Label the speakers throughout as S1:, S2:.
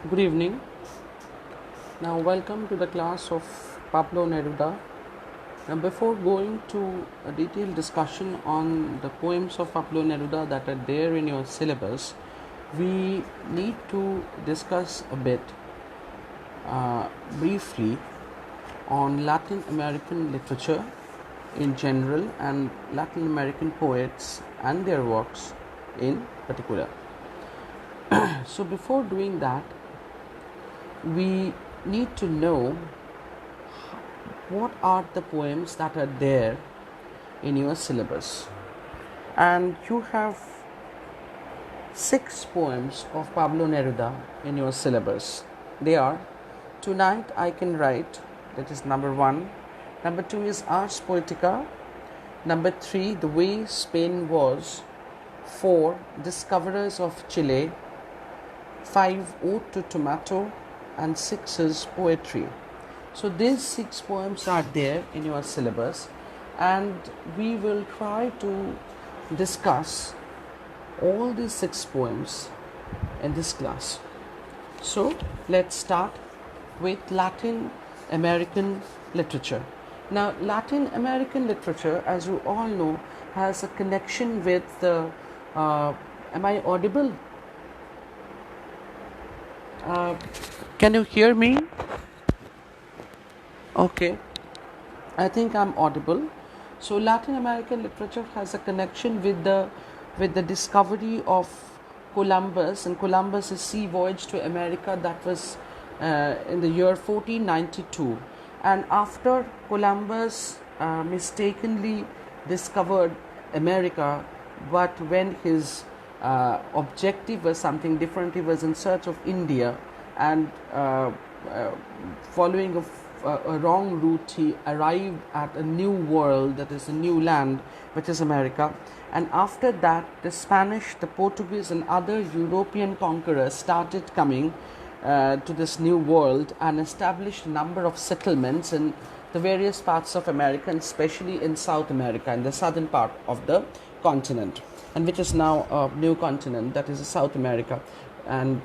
S1: Good evening. Now, welcome to the class of Pablo Neruda. Now, before going to a detailed discussion on the poems of Pablo Neruda that are there in your syllabus, we need to discuss a bit briefly on Latin American literature in general and Latin American poets and their works in particular. So, before doing that, we need to know what are the poems that are there in your syllabus. And you have 6 poems of Pablo Neruda in your syllabus. They are Tonight I Can Write, that is number 1. Number 2 is Ars Poetica. Number 3, The Way Spain Was. 4, Discoverers of Chile. 5, Ode to Tomato. And 6 is Poetry. So these 6 poems are there in your syllabus, and we will try to discuss all these 6 poems in this class. So let's start with Latin American literature. Now, Latin American literature, as you all know, has a connection with the am I audible? Can you hear me? Okay, I think I'm audible. So Latin American literature has a connection with the discovery of Columbus, and Columbus' sea voyage to America that was in the year 1492. And after Columbus mistakenly discovered America, but when his objective was something different, he was in search of India, and following a wrong route, he arrived at a new world, that is a new land, which is America. And after that, the Spanish, the Portuguese, and other European conquerors started coming to this new world and established a number of settlements in the various parts of America, and especially in South America, in the southern part of the continent, and which is now a new continent, that is South America. And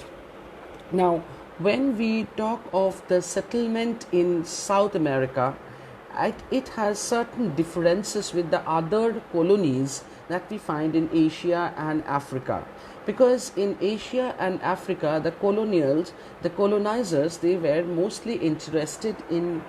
S1: now, when we talk of the settlement in South America, it has certain differences with the other colonies that we find in Asia and Africa. Because in Asia and Africa, the colonizers, they were mostly interested in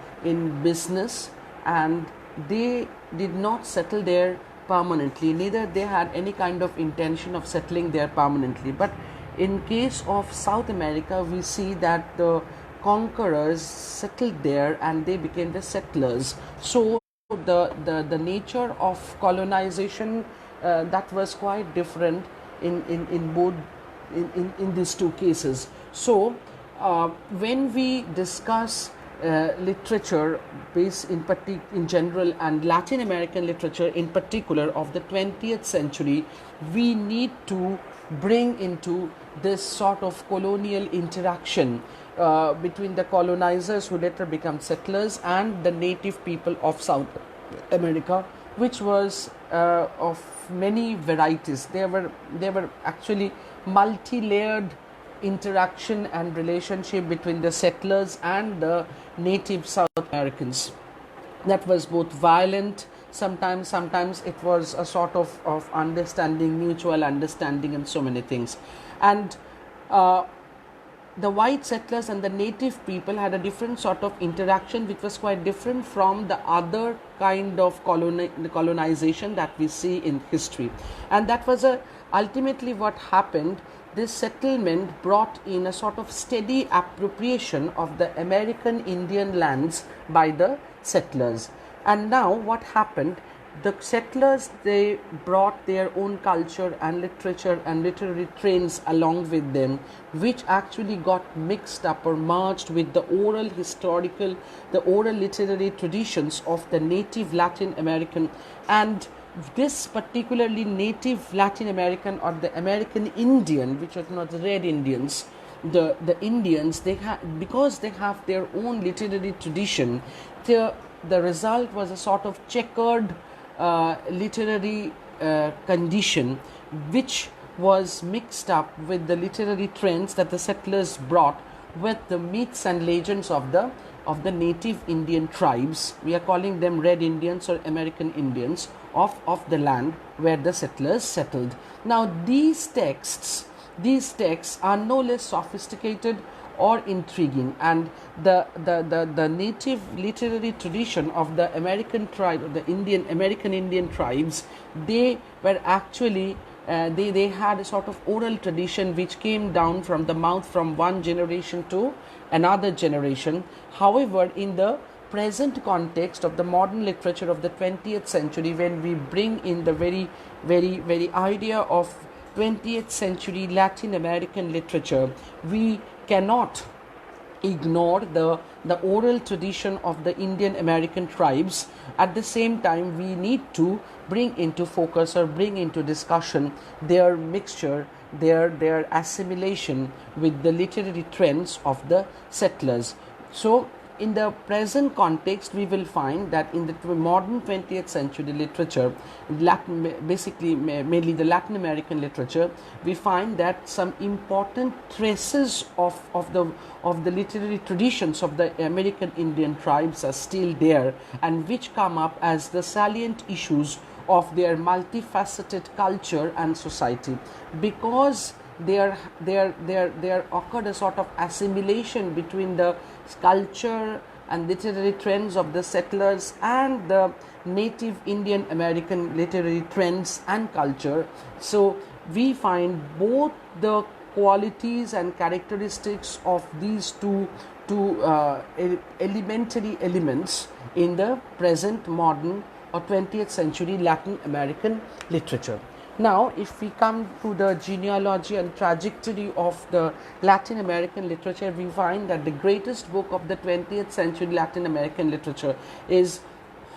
S1: business, and they did not settle there permanently. Neither they had any kind of intention of settling there permanently. But in case of South America, we see that the conquerors settled there and they became the settlers. So the nature of colonization that was quite different in both in these two cases. So when we discuss literature based in general, and Latin American literature in particular of the 20th century, we need to bring into this sort of colonial interaction between the colonizers who later become settlers and the native people of South America, which was of many varieties. There were actually multi-layered interaction and relationship between the settlers and the native South Americans. That was both violent, sometimes it was a sort of understanding, mutual understanding, and so many things. And the white settlers and the native people had a different sort of interaction, which was quite different from the other kind of colonization that we see in history. And that was ultimately what happened. This settlement brought in a sort of steady appropriation of the American Indian lands by the settlers. And now what happened, the settlers, they brought their own culture and literature and literary trends along with them, which actually got mixed up or merged with the oral literary traditions of the native Latin American. And this particularly native Latin American, or the American Indian, which are not the Red Indians, the Indians, because they have their own literary tradition, the result was a sort of checkered literary condition, which was mixed up with the literary trends that the settlers brought with the myths and legends of the native Indian tribes. We are calling them Red Indians or American Indians of the land where the settlers settled. Now these texts are no less sophisticated or intriguing, and the native literary tradition of the American tribe, the American Indian tribes, they were actually they had a sort of oral tradition which came down from the mouth from one generation to another generation. However, in the present context of the modern literature of the 20th century, when we bring in the very idea of 20th century Latin American literature, we cannot ignore the oral tradition of the Indian American tribes. At the same time, we need to bring into focus or bring into discussion their mixture, their assimilation with the literary trends of the settlers. So in the present context, we will find that in the modern 20th century literature, mainly the Latin American literature, we find that some important traces of the literary traditions of the American Indian tribes are still there, and which come up as the salient issues of their multifaceted culture and society, because there occurred a sort of assimilation between the culture and literary trends of the settlers and the native Indian American literary trends and culture. So we find both the qualities and characteristics of these two elementary elements in the present modern or 20th century Latin American literature. Now, if we come to the genealogy and trajectory of the Latin American literature, we find that the greatest book of the 20th century Latin American literature is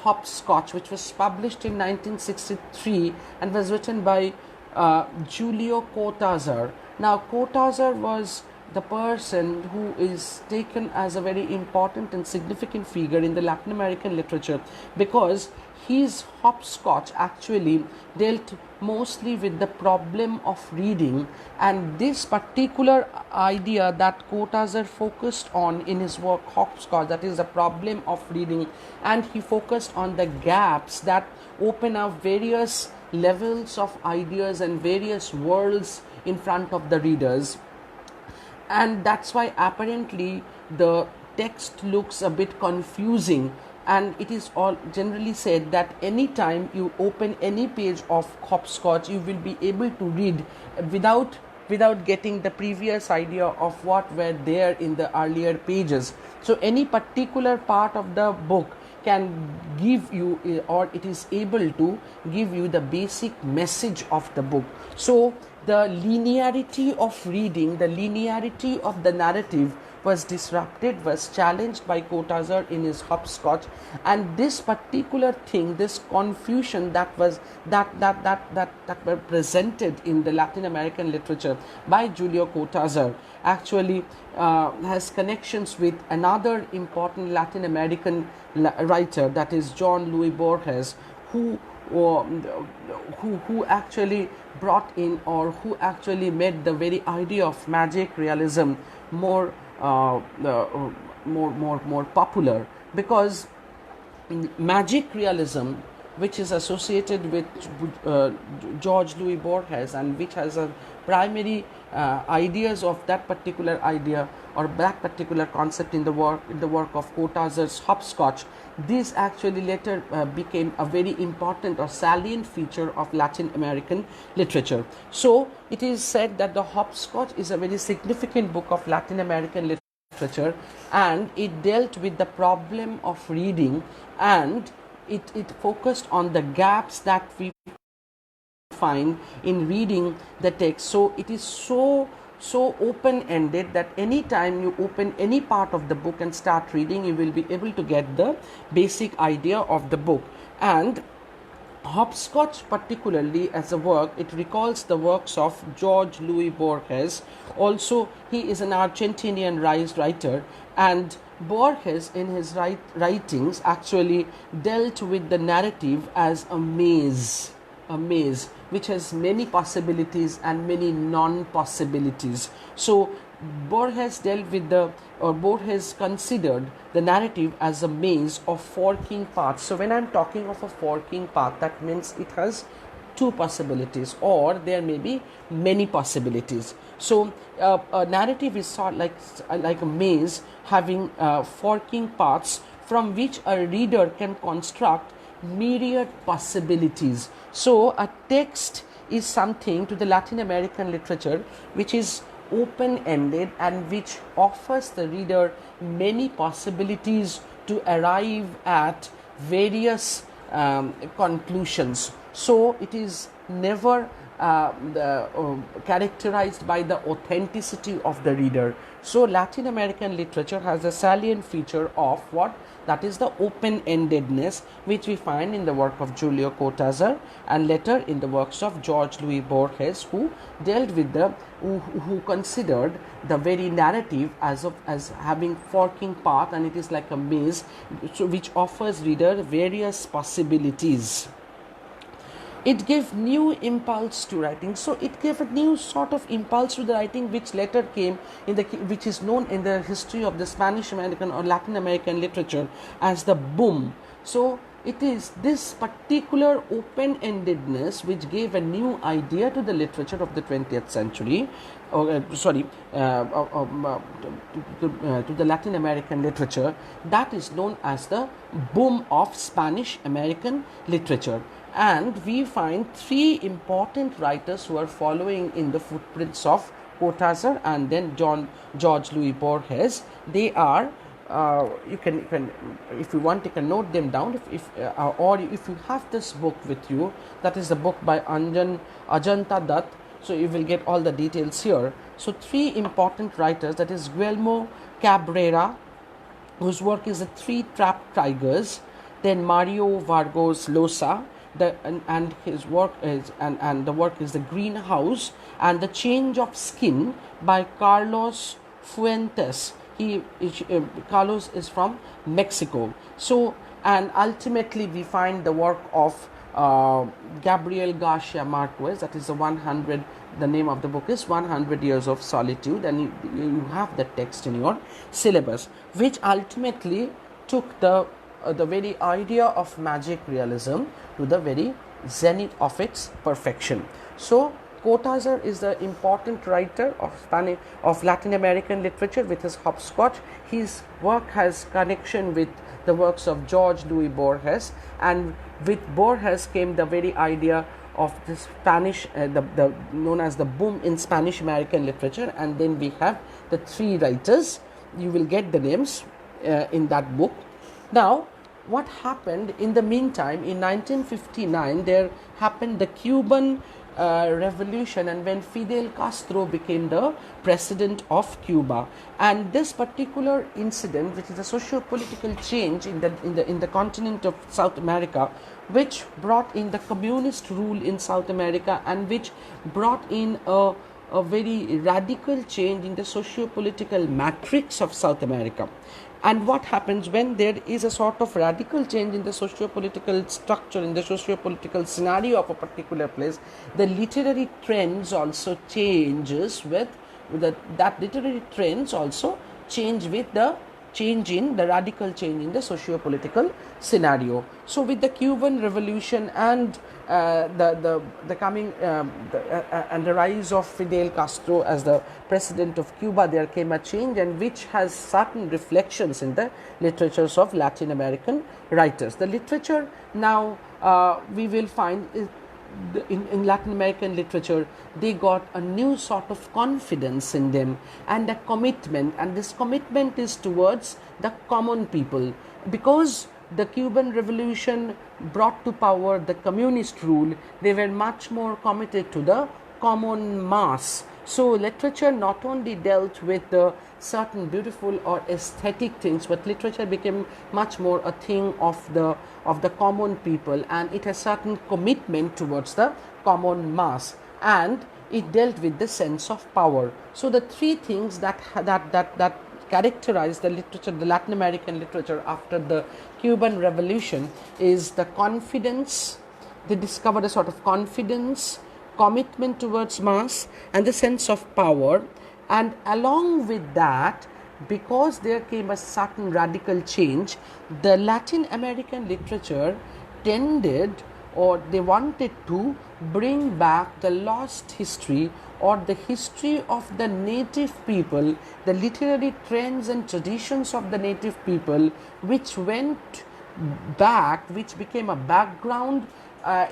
S1: Hopscotch, which was published in 1963 and was written by Julio Cortázar. Now, Cortázar was the person who is taken as a very important and significant figure in the Latin American literature, because his Hopscotch actually dealt mostly with the problem of reading, and this particular idea that Cortázar focused on in his work Hopscotch, that is the problem of reading, and he focused on the gaps that open up various levels of ideas and various worlds in front of the readers. And that's why apparently the text looks a bit confusing, and it is all generally said that anytime you open any page of Hopscotch, you will be able to read without getting the previous idea of what were there in the earlier pages. So any particular part of the book can give you, or it is able to give you, the basic message of the book. So the linearity of reading, the linearity of the narrative was disrupted, was challenged by Cortázar in his Hopscotch, and this particular thing, this confusion that were presented in the Latin American literature by Julio Cortázar actually has connections with another important Latin American writer, that is John Luis Borges, who actually brought in, or who actually made the very idea of magic realism more popular, because magic realism, which is associated with George Louis Borges, and which has a primary ideas of that particular idea or that particular concept in the work of Cortázar's Hopscotch, this actually later became a very important or salient feature of Latin American literature. So it is said that the Hopscotch is a very significant book of Latin American literature, and it dealt with the problem of reading, and it focused on the gaps that we find in reading the text. So it is so open-ended that anytime you open any part of the book and start reading, you will be able to get the basic idea of the book. And Hopscotch, particularly as a work, it recalls the works of George Louis Borges. Also, he is an Argentinian writer, and Borges in his writings actually dealt with the narrative as a maze which has many possibilities and many non-possibilities. So Borges dealt with Borges considered the narrative as a maze of forking paths. So when I'm talking of a forking path, that means it has two possibilities, or there may be many possibilities. So a narrative is sort like a maze having forking paths from which a reader can construct myriad possibilities. So a text is something to the Latin American literature which is open-ended and which offers the reader many possibilities to arrive at various conclusions. So it is never characterized by the authenticity of the reader. So Latin American literature has a salient feature of what? That is the open-endedness which we find in the work of Julio Cortázar and later in the works of Jorge Luis Borges, who dealt with who considered the very narrative as having forking path, and it is like a maze which offers reader various possibilities. It gave new impulse to writing. So it gave a new sort of impulse to the writing, which later came which is known in the history of the Spanish American or Latin American literature as the boom. So it is this particular open-endedness which gave a new idea to the literature of the 20th century, to the Latin American literature, that is known as the boom of Spanish American literature. And we find three important writers who are following in the footprints of Cortázar and then Jorge Luis Borges. They are you can if you want, you can note them down or if you have this book with you, that is the book by Ajanta Dutt, so you will get all the details here. So three important writers, that is Guillermo Cabrera, whose work is The Three Trapped Tigers, then Mario Vargas Llosa, and his work is and the work is The Greenhouse and The Change of Skin by Carlos Fuentes. Carlos is from Mexico. So, and ultimately we find the work of Gabriel Garcia Marquez, that is the name of the book is 100 Years of Solitude, and you have the text in your syllabus, which ultimately took the very idea of magic realism to the very zenith of its perfection. So Cortázar is the important writer of Latin American literature with his hopscotch. His work has connection with the works of Jorge Luis Borges, and with Borges came the very idea of the Spanish, the known as the boom in Spanish American literature. And then we have the three writers. You will get the names in that book. Now, what happened in the meantime? In 1959, there happened the Cuban revolution, and when Fidel Castro became the president of Cuba, and this particular incident, which is a socio-political change in the continent of South America, which brought in the communist rule in South America, and which brought in a very radical change in the socio-political matrix of South America. And what happens when there is a sort of radical change in the socio-political structure, in the socio-political scenario of a particular place, the literary trends also changes with that literary trends also change with the radical change in the socio-political scenario. So with the Cuban Revolution and the coming and the rise of Fidel Castro as the president of Cuba, there came a change, and which has certain reflections in the literatures of Latin American writers. The literature now we will find in Latin American literature, they got a new sort of confidence in them and a commitment, and this commitment is towards the common people, because the Cuban Revolution brought to power the communist rule. They were much more committed to the common mass. So literature not only dealt with the certain beautiful or aesthetic things, but literature became much more a thing of the common people, and it has certain commitment towards the common mass, and it dealt with the sense of power. So the three things that characterize the literature, the Latin American literature after the Cuban Revolution, is the confidence. They discovered a sort of confidence, commitment towards mass, and the sense of power. And along with that, because there came a certain radical change, the Latin American literature tended, or they wanted to bring back the lost history or the history of the native people, the literary trends and traditions of the native people, which went back, which became a background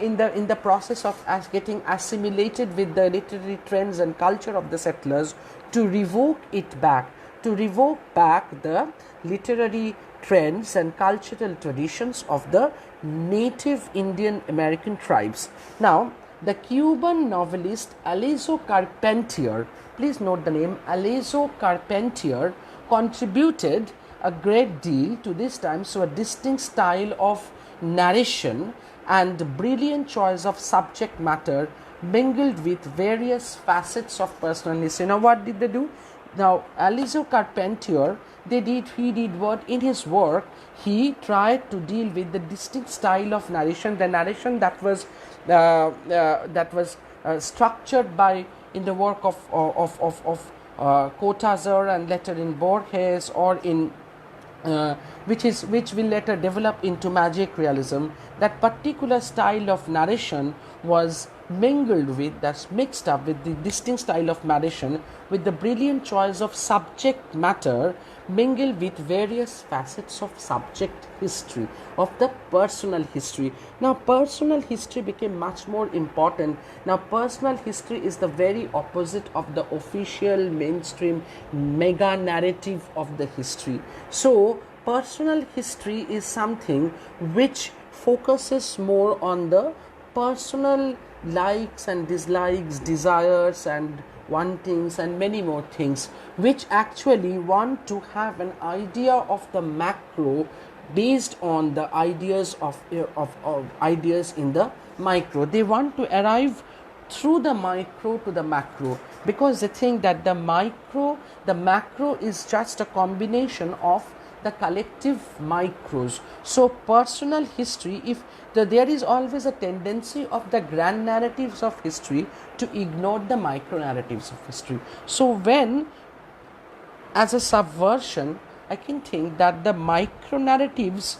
S1: in the process of getting assimilated with the literary trends and culture of the settlers, to revoke back the literary trends and cultural traditions of the native Indian American tribes. Now, the Cuban novelist Alejo Carpentier, please note the name, Alejo Carpentier, contributed a great deal to this time. So a distinct style of narration and brilliant choice of subject matter mingled with various facets of personal history. Now what did they do? Now Alejo Carpentier, he did what? In his work, he tried to deal with the distinct style of narration, the narration that was structured by, in the work of Cortázar and later in Borges, or in which will later develop into magic realism. That particular style of narration was mingled with, that's mixed up with the distinct style of narration, with the brilliant choice of subject matter, mingled with various facets of subject history, of the personal history. Now personal history became much more important. Now personal history is the very opposite of the official mainstream mega narrative of the history. So personal history is something which focuses more on the personal likes and dislikes, desires and wantings and many more things, which actually want to have an idea of the macro based on the ideas of ideas in the micro. They want to arrive through the micro to the macro, because they think that the macro is just a combination of the collective micros. So personal history, if there is always a tendency of the grand narratives of history to ignore the micro narratives of history. So when, as a subversion, I can think that the micro narratives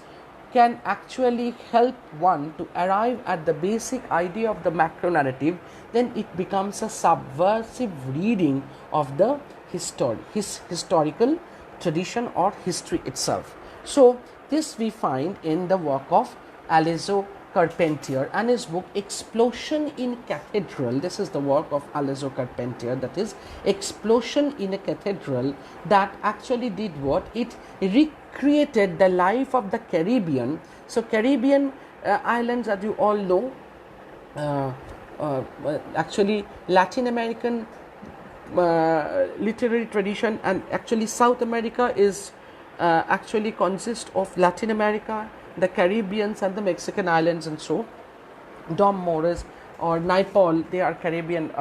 S1: can actually help one to arrive at the basic idea of the macro narrative, then it becomes a subversive reading of the historical tradition or history itself. So this we find in the work of Alejo Carpentier and his book Explosion in Cathedral. This is the work of Alejo Carpentier, that is Explosion in a Cathedral, that actually did what? It recreated the life of the Caribbean. So Caribbean islands, as you all know, actually Latin American literary tradition, and actually South America is actually consists of Latin America, the Caribbeans and the Mexican islands. And so Dom Morris or Naipaul, they are Caribbean,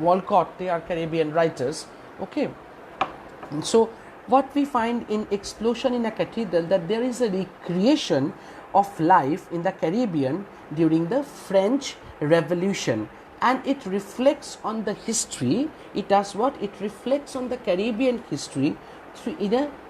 S1: Walcott, they are Caribbean writers. Okay, and so what we find in Explosion in a Cathedral, that there is a recreation of life in the Caribbean during the French Revolution, and it reflects on the history. It does what? It reflects on the Caribbean history through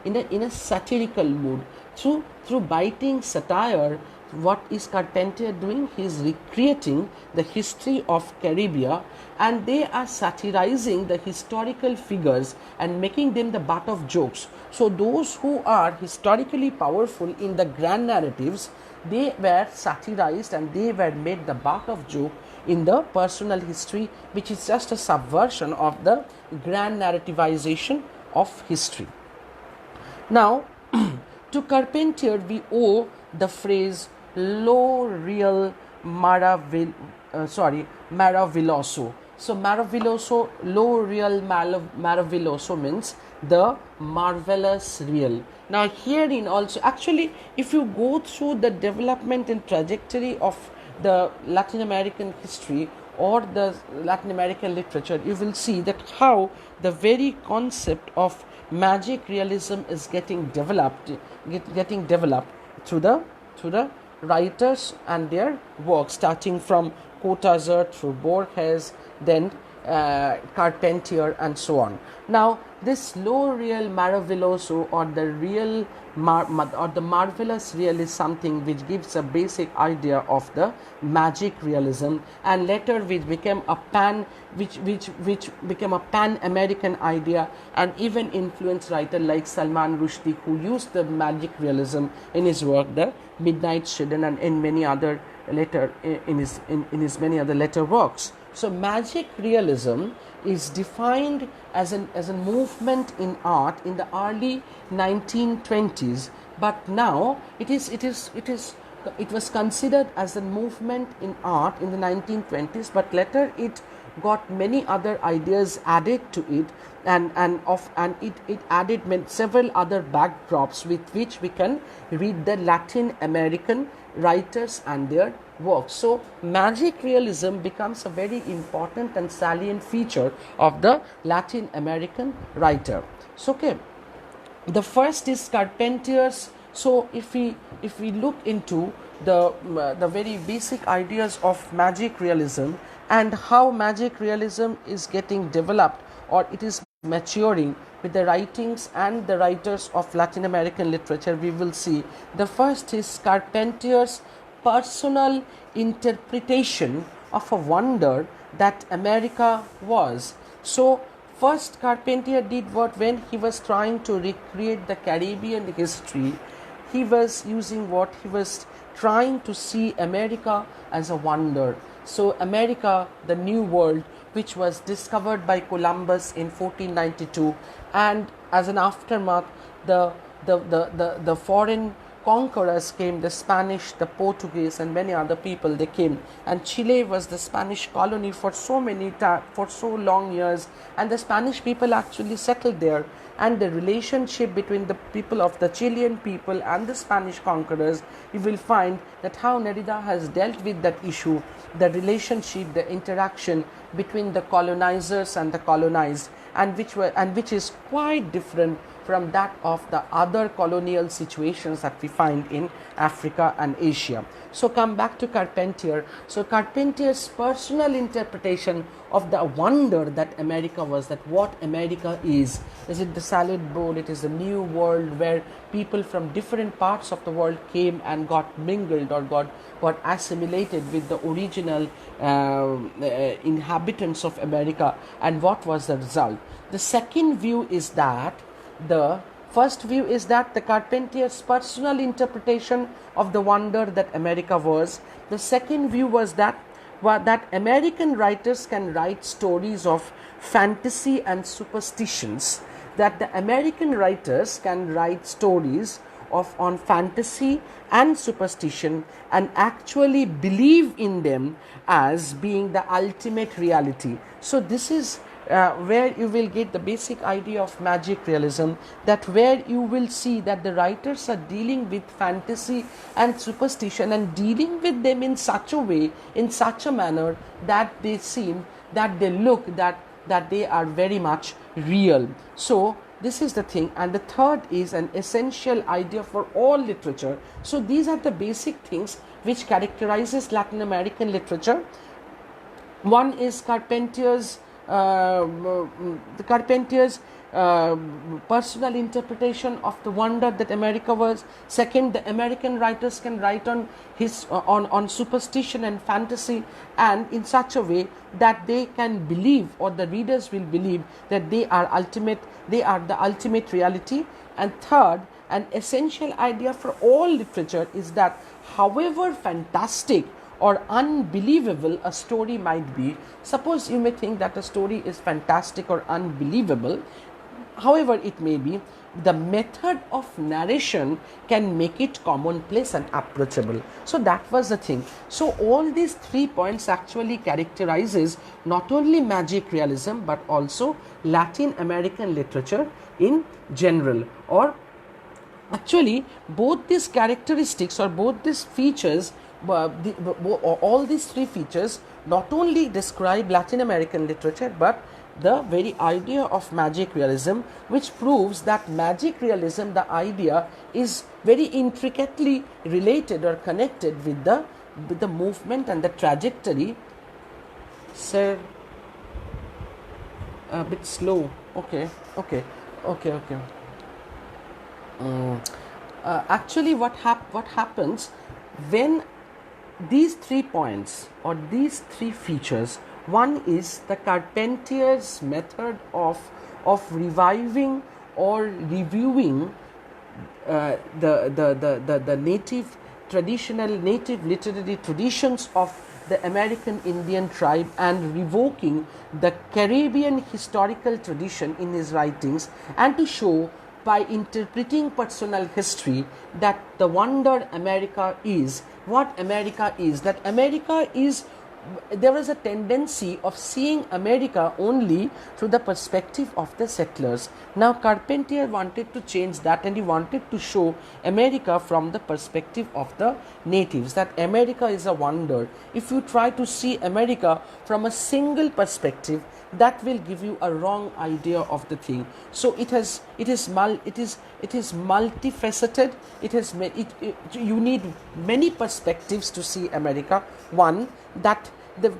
S1: in a satirical mood, through biting satire. What is Carpentier doing? He is recreating the history of Caribbean, and they are satirizing the historical figures and making them the butt of jokes. So those who are historically powerful in the grand narratives, they were satirized and they were made the butt of joke in the personal history, which is just a subversion of the grand narrativization of history. Now to Carpentier we owe the phrase lo real maravilloso. So maravilloso, lo real maravilloso means the marvelous real. Now herein also, actually if you go through the development and trajectory of the Latin American history or the Latin American literature, you will see that how the very concept of magic realism is getting developed through the writers and their work, starting from Cortázar through Borges, then Carpentier, and so on. Now, this lo real maravilloso, or the real or the marvelous real, is something which gives a basic idea of the magic realism, and later which became a which became a pan-American idea, and even influenced writer like Salman Rushdie, who used the magic realism in his work, The Midnight Children, and in many other later in his many other later works. So magic realism is defined as a movement in art in the early 1920s, but now it was considered as a movement in art in the 1920s, but later it got many other ideas added to it, and it added several other backdrops with which we can read the Latin American writers and their works. So magic realism becomes a very important and salient feature of the Latin American writer. So okay, the first is Carpentier's. So if we look into the very basic ideas of magic realism and how magic realism is getting developed, or it is maturing with the writings and the writers of Latin American literature, we will see the first is Carpentier's personal interpretation of a wonder that America was. So first, Carpentier did what, when he was trying to recreate the Caribbean history, he was using what he was trying to see America as a wonder. So America, the New World, which was discovered by Columbus in 1492, and as an aftermath, the foreign conquerors came, the Spanish, the Portuguese, and many other people, they came, and Chile was the Spanish colony for so long years, and the Spanish people actually settled there, and the relationship between the people of the Chilean people and the Spanish conquerors, you will find that how Derrida has dealt with that issue, the relationship, the interaction between the colonizers and the colonized, and which is quite different from that of the other colonial situations that we find in Africa and Asia. So come back to Carpentier. So Carpentier's personal interpretation of the wonder that America was, that what America is it the salad bowl, it is the new world where people from different parts of the world came and got mingled or got assimilated with the original inhabitants of America, and what was the result. The second view is that the first view is that the Carpentier's personal interpretation of the wonder that America was. The second view was that American writers can write stories of fantasy and superstitions, that the American writers can write stories on fantasy and superstition and actually believe in them as being the ultimate reality. So this is where you will get the basic idea of magic realism, that where you will see that the writers are dealing with fantasy and superstition and dealing with them in such a way, in such a manner that they seem, that they look, that they are very much real. So this is the thing. And the third is an essential idea for all literature. So these are the basic things which characterizes Latin American literature. One is Carpentier's personal interpretation of the wonder that America was. Second, the American writers can write on superstition and fantasy, and in such a way that they can believe, or the readers will believe, that they are the ultimate reality. And third, an essential idea for all literature is that however fantastic or unbelievable a story might be, suppose you may think that a story is fantastic or unbelievable, however it may be, the method of narration can make it commonplace and approachable. So that was the thing. So all these 3 points actually characterizes not only magic realism but also Latin American literature in general. Or actually both these characteristics or both these features, all these 3 features not only describe Latin American literature but the very idea of magic realism, which proves that magic realism, the idea, is very intricately related or connected with the movement and the trajectory. Sir, a bit slow. Okay, okay, okay, okay. Mm. Actually, what happens when these 3 points or these 3 features? One is the Carpentier's method of reviving or reviewing the native traditional native literary traditions of the American Indian tribe and revoking the Caribbean historical tradition in his writings, and to show by interpreting personal history that the wonder America is, what America is, that America is, there was a tendency of seeing America only through the perspective of the settlers. Now Carpentier wanted to change that, and he wanted to show America from the perspective of the natives, that America is a wonder. If you try to see America from a single perspective, that will give you a wrong idea of the thing. So it is multifaceted. You need many perspectives to see America. One, that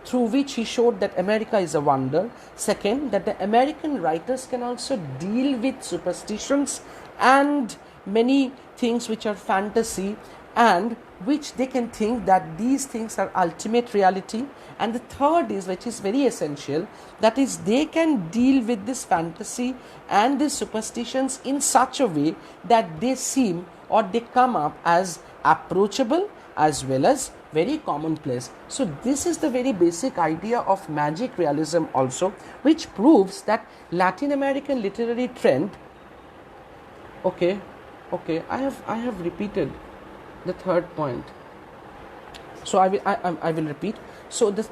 S1: through which he showed that America is a wonder. Second, that the American writers can also deal with superstitions and many things which are fantasy, and which they can think that these things are ultimate reality. And the third is, which is very essential, that is they can deal with this fantasy and these superstitions in such a way that they seem or they come up as approachable as well as very commonplace. So this is the very basic idea of magic realism also, which proves that Latin American literary trend. Okay, I have repeated the third point, so I will repeat. So the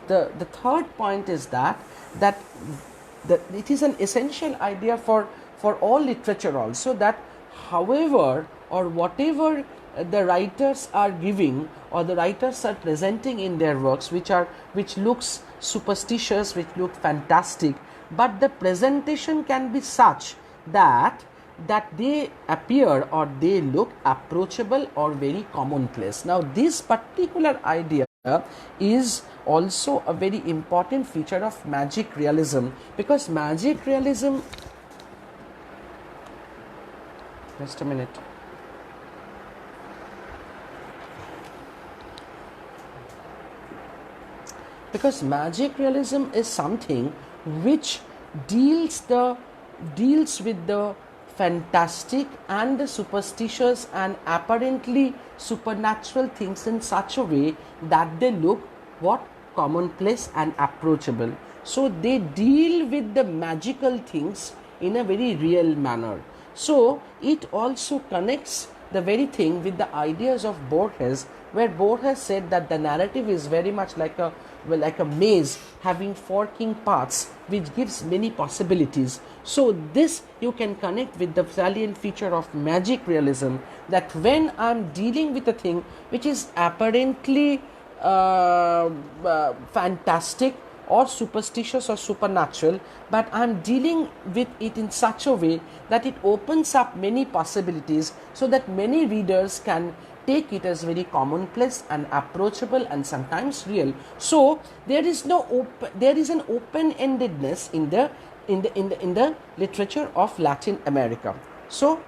S1: third point is that it is an essential idea for all literature also, that however or whatever the writers are giving or the writers are presenting in their works, which looks superstitious, which look fantastic, but the presentation can be such that they appear or they look approachable or very commonplace. Now this particular idea is also a very important feature of magic realism, because magic realism, just a minute, because magic realism is something which deals with the fantastic and the superstitious and apparently supernatural things in such a way that they look what commonplace and approachable. So they deal with the magical things in a very real manner. So it also connects the very thing with the ideas of Borges, where Borges said that the narrative is very much like a maze having forking paths, which gives many possibilities. So this you can connect with the salient feature of magic realism, that when I'm dealing with a thing which is apparently fantastic or superstitious or supernatural, but I'm dealing with it in such a way that it opens up many possibilities, so that many readers can take it as very commonplace and approachable and sometimes real. So there is an open-endedness in the literature of Latin America. So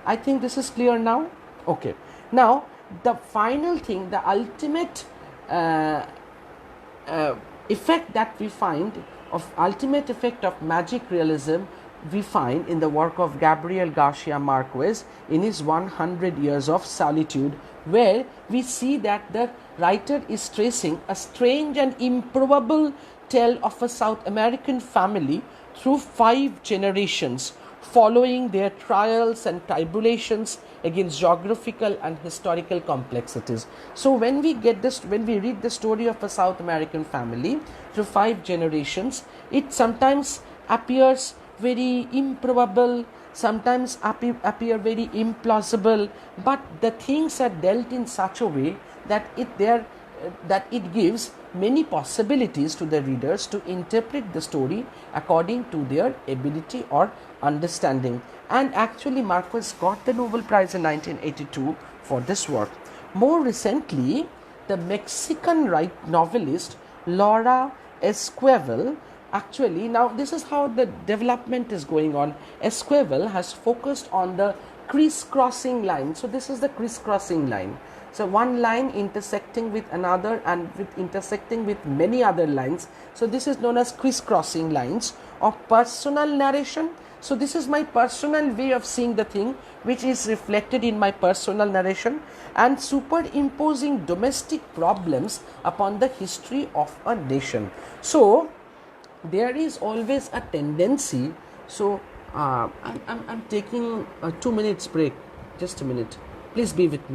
S1: I think this is clear now. Okay, now the final thing, the ultimate effect that we find ultimate effect of magic realism, we find in the work of Gabriel Garcia Marquez in his 100 Years of Solitude, where we see that the writer is tracing a strange and improbable tale of a South American family through 5 generations, following their trials and tribulations against geographical and historical complexities. So when we read the story of a South American family through 5 generations, it sometimes appears very improbable, sometimes appear very implausible, but the things are dealt in such a way that it gives many possibilities to the readers to interpret the story according to their ability or understanding. And actually Marquez got the Nobel Prize in 1982 for this work. More recently, the Mexican novelist Laura Esquivel actually, now this is how the development is going on. Esquivel has focused on the crisscrossing line. So this is the crisscrossing line. So one line intersecting with another and with intersecting with many other lines. So this is known as crisscrossing lines of personal narration. So this is my personal way of seeing the thing, which is reflected in my personal narration, and superimposing domestic problems upon the history of a nation. So there is always a tendency. So I'm taking a 2 minutes break. Just a minute. Please be with me.